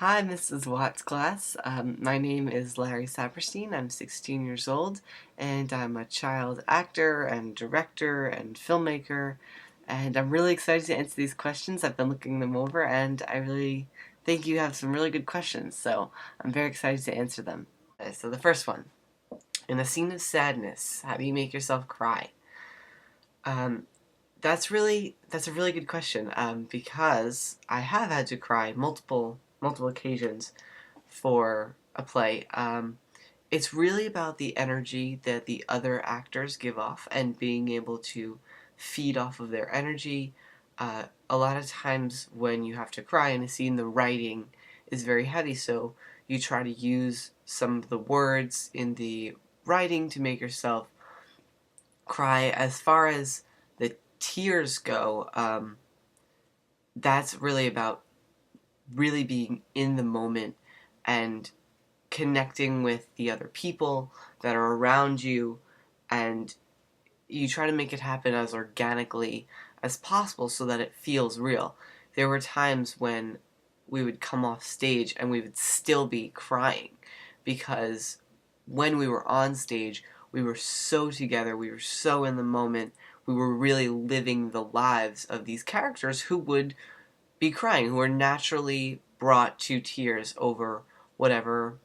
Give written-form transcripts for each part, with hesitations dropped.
Hi, Mrs. Watts class. My name is Larry Saperstein. I'm 16 years old, and I'm a child actor and director and filmmaker. And I'm really excited to answer these questions. I've been looking them over, and I really think you have some really good questions. So I'm very excited to answer them. So the first one: in a scene of sadness, how do you make yourself cry? Um, that's a really good question. Because I have had to cry multiple occasions for a play. It's really about the energy that the other actors give off and being able to feed off of their energy. A lot of times when you have to cry in a scene, the writing is very heavy, so you try to use some of the words in the writing to make yourself cry. As far as the tears go, that's really about really being in the moment and connecting with the other people that are around you, and you try to make it happen as organically as possible so that it feels real. There were times when we would come off stage and we would still be crying because when we were on stage, we were so together, we were so in the moment, we were really living the lives of these characters who would be crying, who are naturally brought to tears over whatever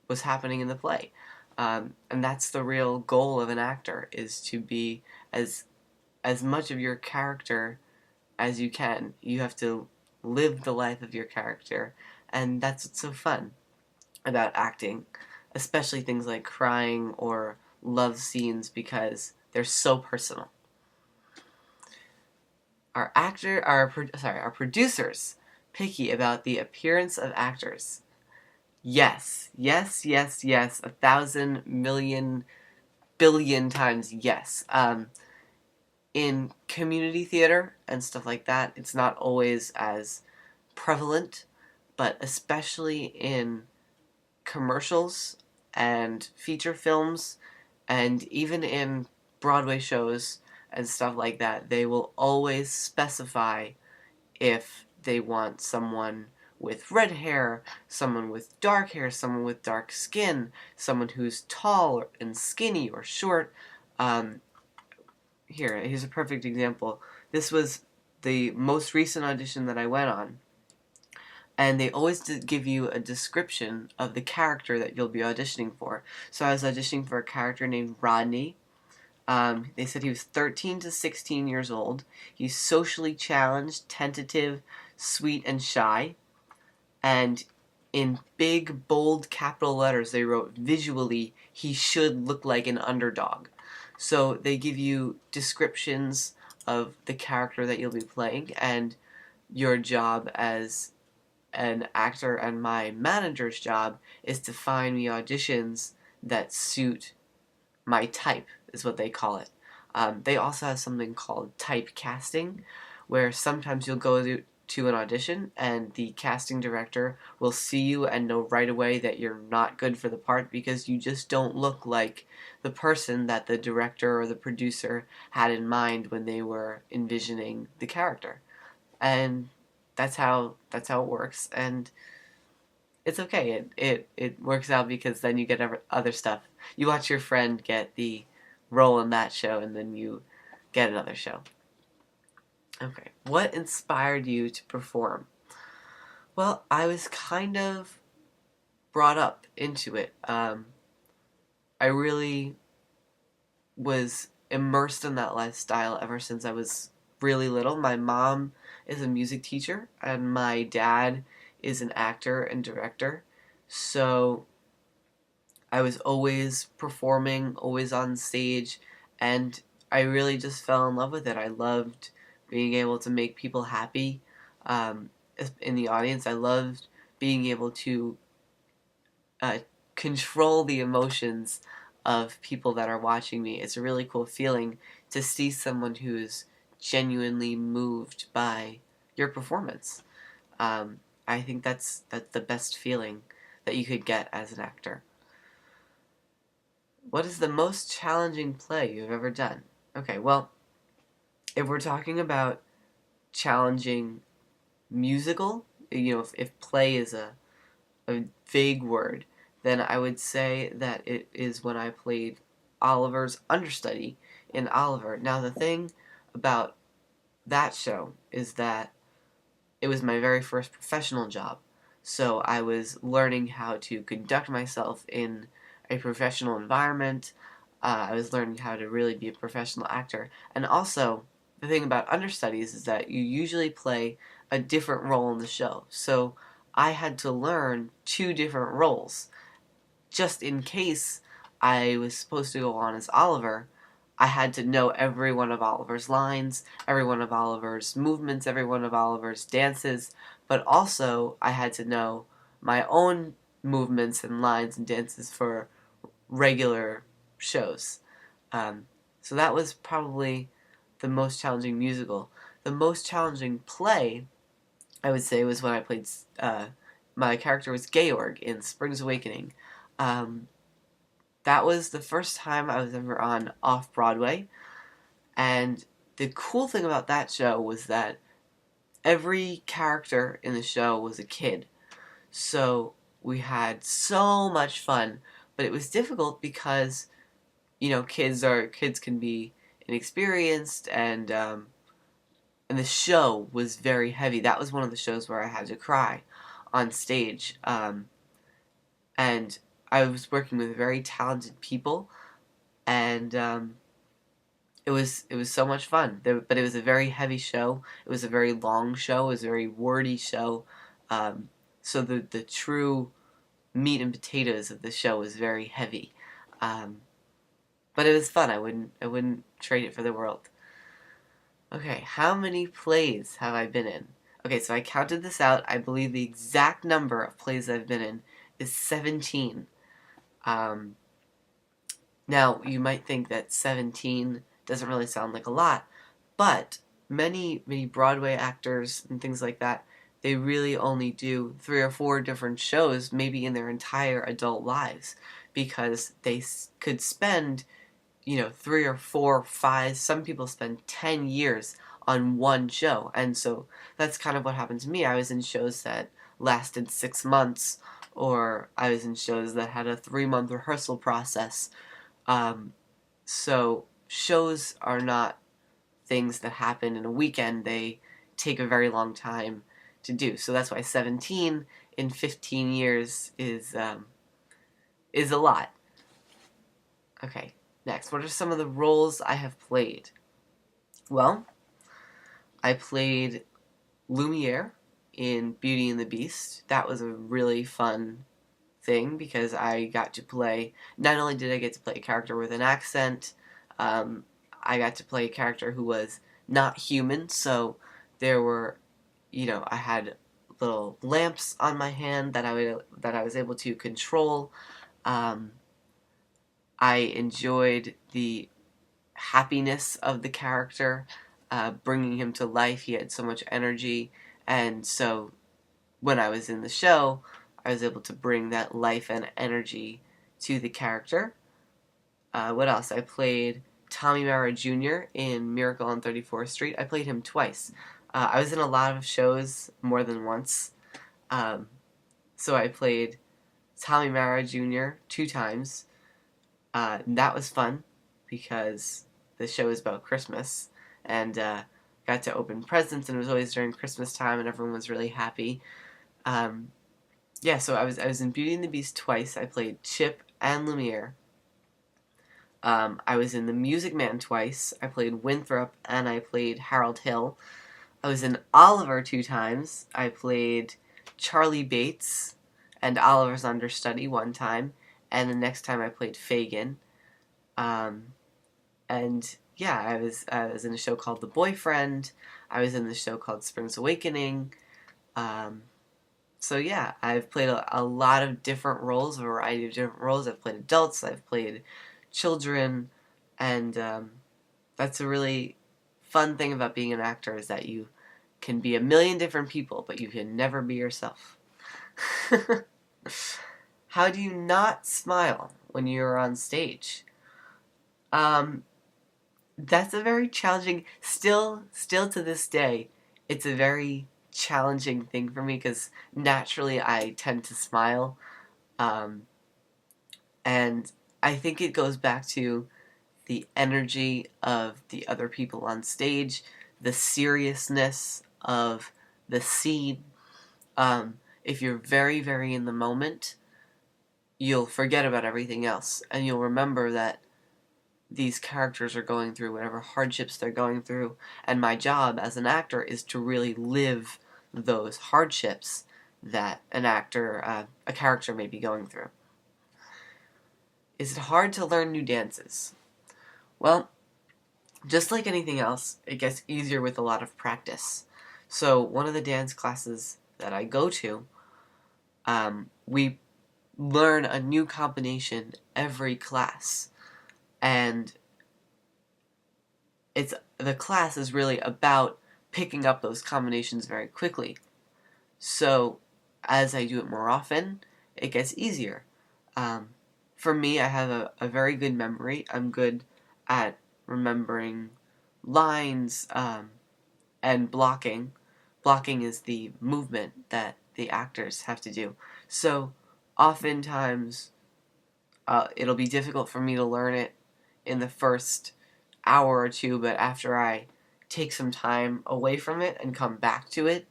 was happening in the play. And that's the real goal of an actor, is to be as as much of your character as you can. You have to live the life of your character, and that's what's so fun about acting, especially things like crying or love scenes because they're so personal. Our producers picky about the appearance of actors. Yes, yes, yes, yes, 1,000,000,000,000,000 times yes. In community theater and stuff like that, it's not always as prevalent, but especially in commercials and feature films and even in Broadway shows and stuff like that, they will always specify if they want someone with red hair, someone with dark hair, someone with dark skin, someone who's tall and skinny or short. Um, here's a perfect example. This was the most recent audition that I went on, and they always did give you a description of the character that you'll be auditioning for. So I was auditioning for a character named Rodney. They said he was 13 to 16 years old. He's socially challenged, tentative, sweet, and shy. And in big, bold capital letters, they wrote, visually, he should look like an underdog. So they give you descriptions of the character that you'll be playing, and your job as an actor and my manager's job is to find me auditions that suit my type, is what they call it. They also have something called type casting, where sometimes you'll go to an audition and the casting director will see you and know right away that you're not good for the part because you just don't look like the person that the director or the producer had in mind when they were envisioning the character. And that's how it works, and it's okay. It works out because then you get other stuff. You watch your friend get the role in that show, and then you get another show. Okay, what inspired you to perform? Well, I was kind of brought up into it. I really was immersed in that lifestyle ever since I was really little. My mom is a music teacher, and my dad is an actor and director. So I was always performing, always on stage, and I really just fell in love with it. I loved being able to make people happy um, in the audience. I loved being able to uh, control the emotions of people that are watching me. It's a really cool feeling to see someone who's genuinely moved by your performance. I think that's the best feeling that you could get as an actor. What is the most challenging play you've ever done? Okay, well, if we're talking about challenging musical, if play is a vague word, then I would say that it is when I played Oliver's understudy in Oliver. Now, the thing about that show is that it was my very first professional job. So I was learning how to conduct myself in a professional environment. I was learning how to really be a professional actor. And also, the thing about understudies is that you usually play a different role in the show. So I had to learn two different roles just in case I was supposed to go on as Oliver. I had to know every one of Oliver's lines, every one of Oliver's movements, every one of Oliver's dances, but also I had to know my own movements and lines and dances for regular shows. Um, so that was probably the most challenging musical. The most challenging play, I would say, was when I played. My character was Georg in Spring's Awakening. Um, that was the first time I was ever on off Broadway, and the cool thing about that show was that every character in the show was a kid. So we had so much fun, but it was difficult because kids can be inexperienced, and the show was very heavy. That was one of the shows where I had to cry on stage, and I was working with very talented people, and it was so much fun. But it was a very heavy show. It was a very long show. It was a very wordy show. Um, so the true meat and potatoes of the show was very heavy. Um, but it was fun. I wouldn't trade it for the world. Okay, how many plays have I been in? Okay, so I counted this out. I believe the exact number of plays I've been in is 17. Um, Now, you might think that 17 doesn't really sound like a lot, but many Broadway actors and things like that, they really only do 3 or 4 different shows, maybe in their entire adult lives, because they could spend 3 or 4, 5, some people spend 10 years on one show. And so that's kind of what happened to me. I was in shows that lasted 6 months, or I was in shows that had a 3 month rehearsal process. Um, so shows are not things that happen in a weekend. They take a very long time to do. So that's why 17 in 15 years is a lot. Okay, next. What are some of the roles I have played? Well, I played Lumiere in Beauty and the Beast. That was a really fun thing because I got to play, not only did I get to play a character with an accent, um, I got to play a character who was not human, so there were, I had little lamps on my hand that I was able to control. Um, I enjoyed the happiness of the character, bringing him to life. He had so much energy, and so when I was in the show, I was able to bring that life and energy to the character. What else? I played Tommy Mara Jr. in Miracle on 34th Street. I played him twice. I was in a lot of shows more than once. Um, so I played Tommy Mara Jr. 2 times. And that was fun because the show is about Christmas, and got to open presents, and it was always during Christmas time, and everyone was really happy. Um, yeah, so I was in Beauty and the Beast twice. I played Chip and Lumiere. I was in The Music Man twice. I played Winthrop and I played Harold Hill. I was in Oliver 2 times. I played Charlie Bates and Oliver's understudy 1 time, and the next time I played Fagin. Um, and yeah, I was in a show called The Boyfriend. I was in the show called Spring's Awakening. Um, so yeah, I've played a lot of different roles, a variety of different roles. I've played adults, I've played children, and that's a really fun thing about being an actor is that you can be a million different people, but you can never be yourself. How do you not smile when you're on stage? Um, that's a very challenging. Still to this day, it's a very challenging thing for me because naturally I tend to smile. Um, and I think it goes back to the energy of the other people on stage, the seriousness of the scene. If you're very, very in the moment, you'll forget about everything else, and you'll remember that these characters are going through whatever hardships they're going through, and my job as an actor is to really live those hardships that a character may be going through. Is it hard to learn new dances? Well, just like anything else, it gets easier with a lot of practice. So one of the dance classes that I go to, we learn a new combination every class, and the class is really about picking up those combinations very quickly. So as I do it more often, it gets easier. Um, for me, I have a very good memory. I'm good at remembering lines and blocking. Blocking is the movement that the actors have to do. So oftentimes it'll be difficult for me to learn it in the first hour or two, but after I take some time away from it and come back to it,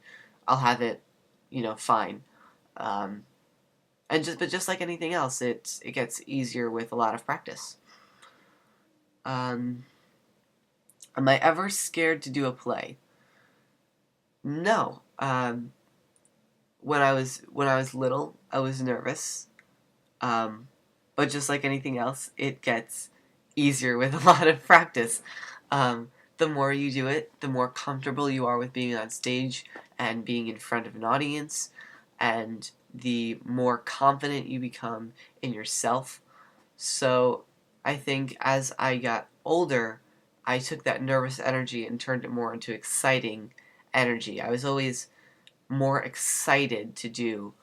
I'll have it, fine. Um, but just like anything else, it gets easier with a lot of practice. Um, am I ever scared to do a play? No. When I was little, I was nervous. Um, but just like anything else, it gets easier with a lot of practice. Um, the more you do it, the more comfortable you are with being on stage and being in front of an audience, and the more confident you become in yourself. So I think as I got older, I took that nervous energy and turned it more into exciting energy. I was always more excited to do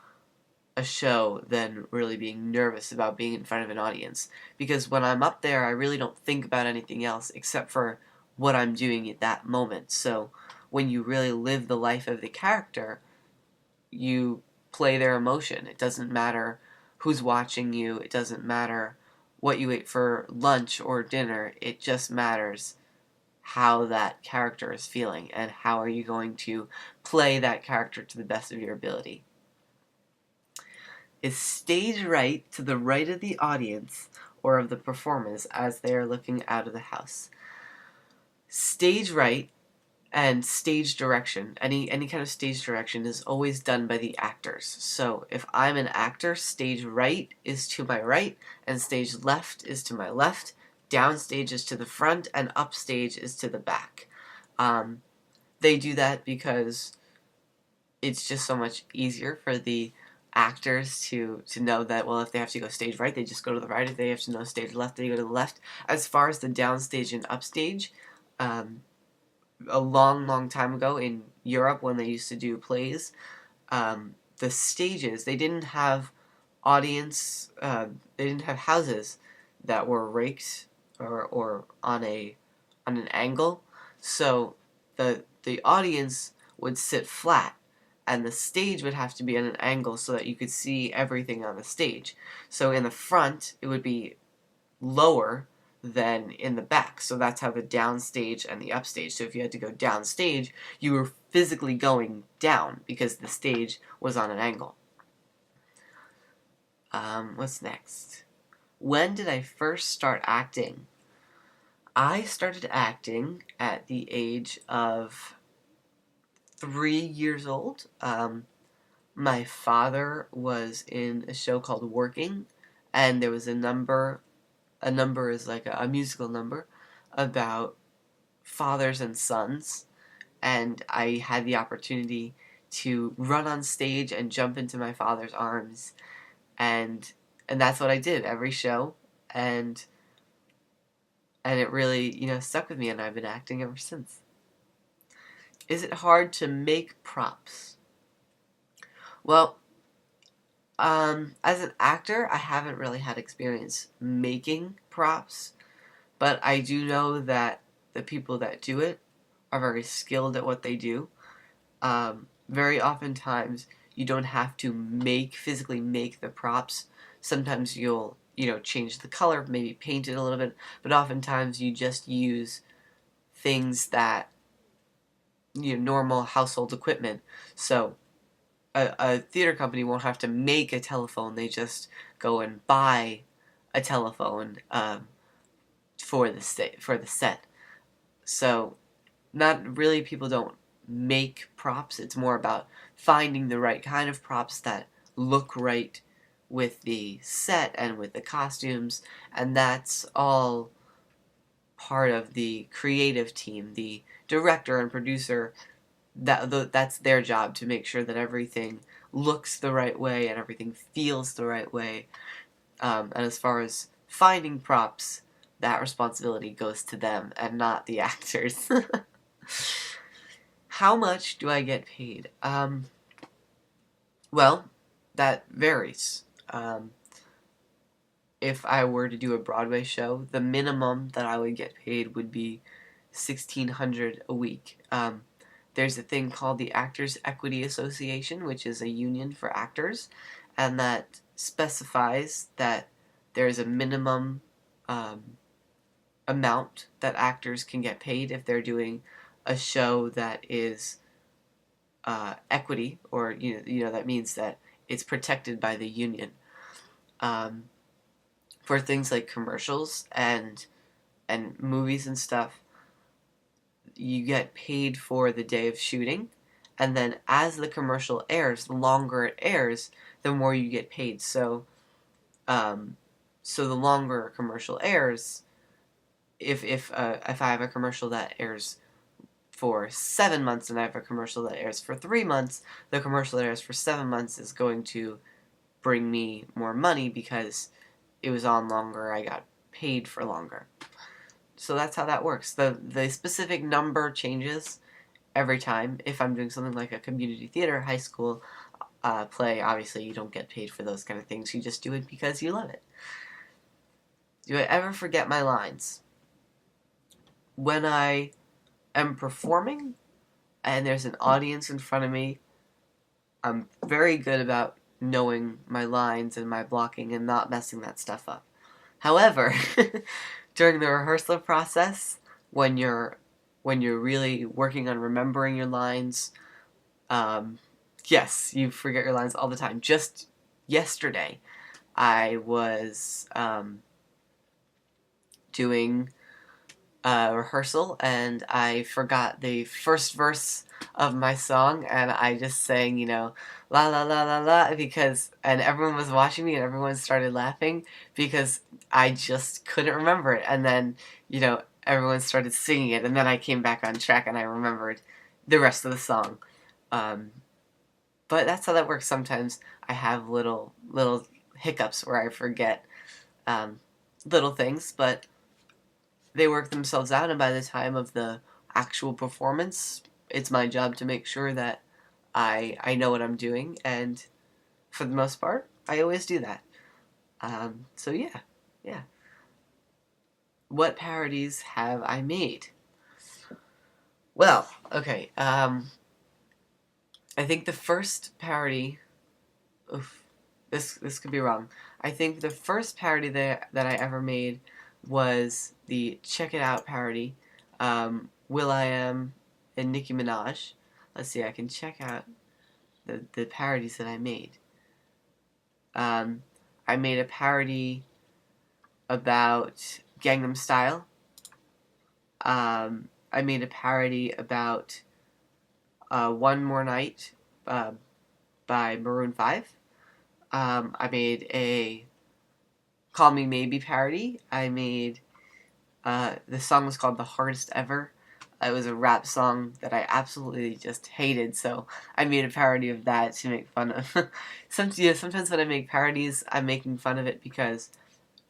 a show than really being nervous about being in front of an audience. Because when I'm up there, I really don't think about anything else except for what I'm doing at that moment. So when you really live the life of the character, you play their emotion. It doesn't matter who's watching you, it doesn't matter what you ate for lunch or dinner, it just matters how that character is feeling and how are you going to play that character to the best of your ability. Is stage right to the right of the audience or of the performers as they are looking out of the house? Stage right and stage direction, any kind of stage direction is always done by the actors. So if I'm an actor, stage right is to my right and stage left is to my left, downstage is to the front, and upstage is to the back. They do that because it's just so much easier for the actors to know that, well, if they have to go stage right, they just go to the right. If they have to know stage left, they go to the left. As far as the downstage and upstage, a long, long time ago in Europe when they used to do plays, the stages, they didn't have they didn't have houses that were raked or on an angle. So the audience would sit flat and the stage would have to be at an angle so that you could see everything on the stage. So in the front, it would be lower than in the back. So that's how the downstage and the upstage. So if you had to go downstage, you were physically going down because the stage was on an angle. What's next? When did I first start acting? I started acting at the age of 3 years old. My father was in a show called Working, and there was a number. A number is like a musical number about fathers and sons, and I had the opportunity to run on stage and jump into my father's arms, and that's what I did every show, and it really stuck with me, and I've been acting ever since. Is it hard to make props? Well, as an actor, I haven't really had experience making props, but I do know that the people that do it are very skilled at what they do. very oftentimes you don't have to physically make the props. Sometimes you'll, change the color, maybe paint it a little bit, but oftentimes you just use things that, normal household equipment. So a theater company won't have to make a telephone, they just go and buy a telephone for the set. So not really, people don't make props. It's more about finding the right kind of props that look right with the set and with the costumes, and that's all part of the creative team. The director and producer, that's their job, to make sure that everything looks the right way and everything feels the right way. And as far as finding props, that responsibility goes to them and not the actors. How much do I get paid? Well, that varies. If I were to do a Broadway show, the minimum that I would get paid would be $1,600 a week. There's a thing called the Actors Equity Association, which is a union for actors, and that specifies that there's a minimum amount that actors can get paid if they're doing a show that is equity, or that means that it's protected by the union. For things like commercials and movies and stuff, you get paid for the day of shooting, and then as the commercial airs, the longer it airs, the more you get paid. So the longer a commercial airs, if I have a commercial that airs for 7 months and I have a commercial that airs for 3 months, the commercial that airs for 7 months is going to bring me more money because it was on longer, I got paid for longer. So that's how that works. The specific number changes every time. If I'm doing something like a community theater, high school play, obviously you don't get paid for those kind of things. You just do it because you love it. Do I ever forget my lines? When I am performing and there's an audience in front of me, I'm very good about knowing my lines and my blocking and not messing that stuff up. However, during the rehearsal process, when you're really working on remembering your lines, yes, you forget your lines all the time. Just yesterday, I was doing a rehearsal and I forgot the first verse of my song, and I just sang, la la la la la, and everyone was watching me and everyone started laughing because I just couldn't remember it. And then, everyone started singing it, and then I came back on track and I remembered the rest of the song. But that's how that works. Sometimes I have little hiccups where I forget little things, but they work themselves out, and by the time of the actual performance, it's my job to make sure that I know what I'm doing, and for the most part, I always do that. So yeah. What parodies have I made? Well, okay. I think the first parody. Oof, this could be wrong. I think the first parody that I ever made was the Check It Out parody. will.i.am and Nicki Minaj. Let's see, I can check out the parodies that I made. I made a parody about Gangnam Style. I made a parody about One More Night by Maroon 5. I made a Call Me Maybe parody. I made, the song was called The Hardest Ever. It was a rap song that I absolutely just hated, so I made a parody of that to make fun of. Sometimes when I make parodies, I'm making fun of it because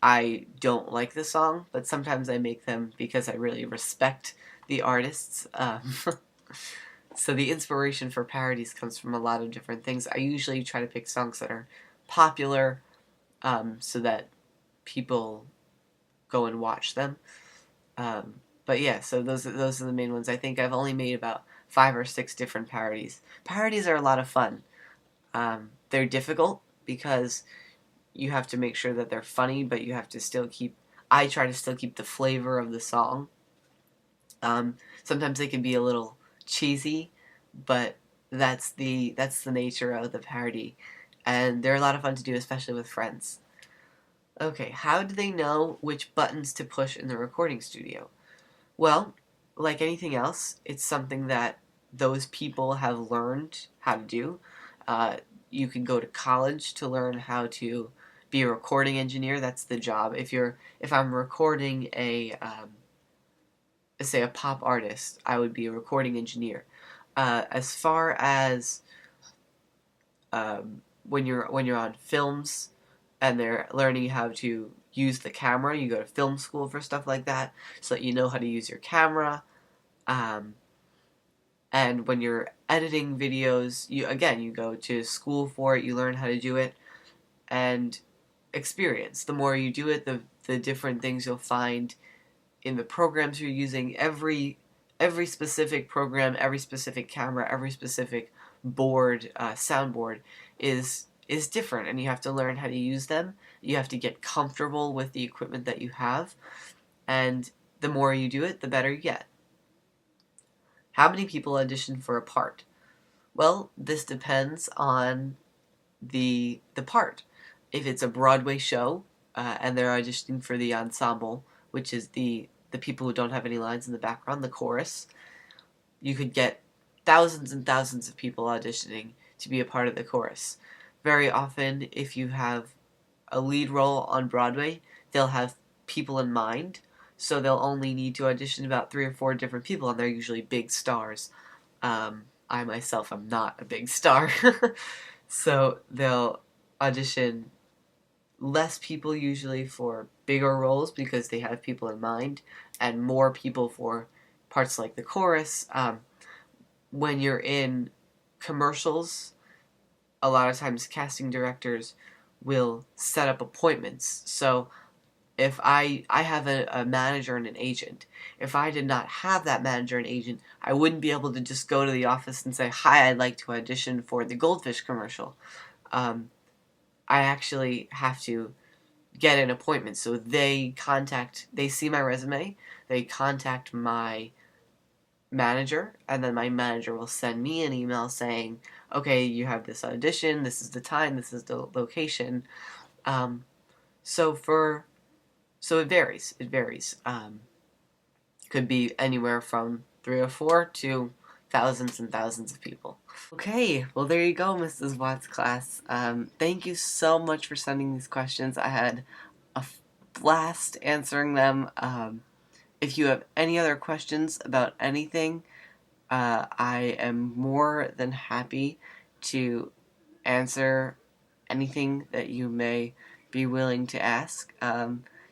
I don't like the song, but sometimes I make them because I really respect the artists. So the inspiration for parodies comes from a lot of different things. I usually try to pick songs that are popular, so that people go and watch them. But yeah, so those are the main ones. I think I've only made about 5 or 6 different parodies. Parodies are a lot of fun. They're difficult because you have to make sure that they're funny, but you have to still keep. I try to still keep the flavor of the song. Sometimes they can be a little cheesy, but that's the nature of the parody, and they're a lot of fun to do, especially with friends. Okay, how do they know which buttons to push in the recording studio? Well, like anything else, it's something that those people have learned how to do. Uh, you can go to college to learn how to be a recording engineer. That's the job. If I'm recording say a pop artist, I would be a recording engineer. As far as when you're on films and they're learning how to use the camera, you go to film school for stuff like that, so that you know how to use your camera. Um, and when you're editing videos, you go to school for it. You learn how to do it, and experience. The more you do it, the different things you'll find in the programs you're using. Every specific program, every specific camera, every specific soundboard is different, and you have to learn how to use them. You have to get comfortable with the equipment that you have, and the more you do it, the better you get. How many people audition for a part? Well, this depends on the part. If it's a Broadway show and they're auditioning for the ensemble, which is the people who don't have any lines in the background, the chorus, you could get thousands and thousands of people auditioning to be a part of the chorus. Very often, if you have a lead role on Broadway, they'll have people in mind, so they'll only need to audition about 3 or 4 different people, and they're usually big stars. I myself am not a big star, so they'll audition less people usually for bigger roles because they have people in mind, and more people for parts like the chorus. When you're in commercials, a lot of times casting directors will set up appointments. So if I have a manager and an agent, if I did not have that manager and agent, I wouldn't be able to just go to the office and say, "Hi, I'd like to audition for the Goldfish commercial." Um, I actually have to get an appointment. So they see my resume, they contact my manager, and then my manager will send me an email saying, okay, you have this audition, this is the time, this is the location. Um, so for so it varies. It varies. Could be anywhere from 3 or 4 to thousands and thousands of people. Okay, well there you go, Mrs. Watts class. Thank you so much for sending these questions. I had a blast answering them. If you have any other questions about anything, I am more than happy to answer anything that you may be willing to ask.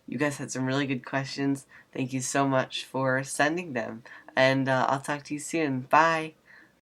You guys had some really good questions. Thank you so much for sending them. And I'll talk to you soon. Bye.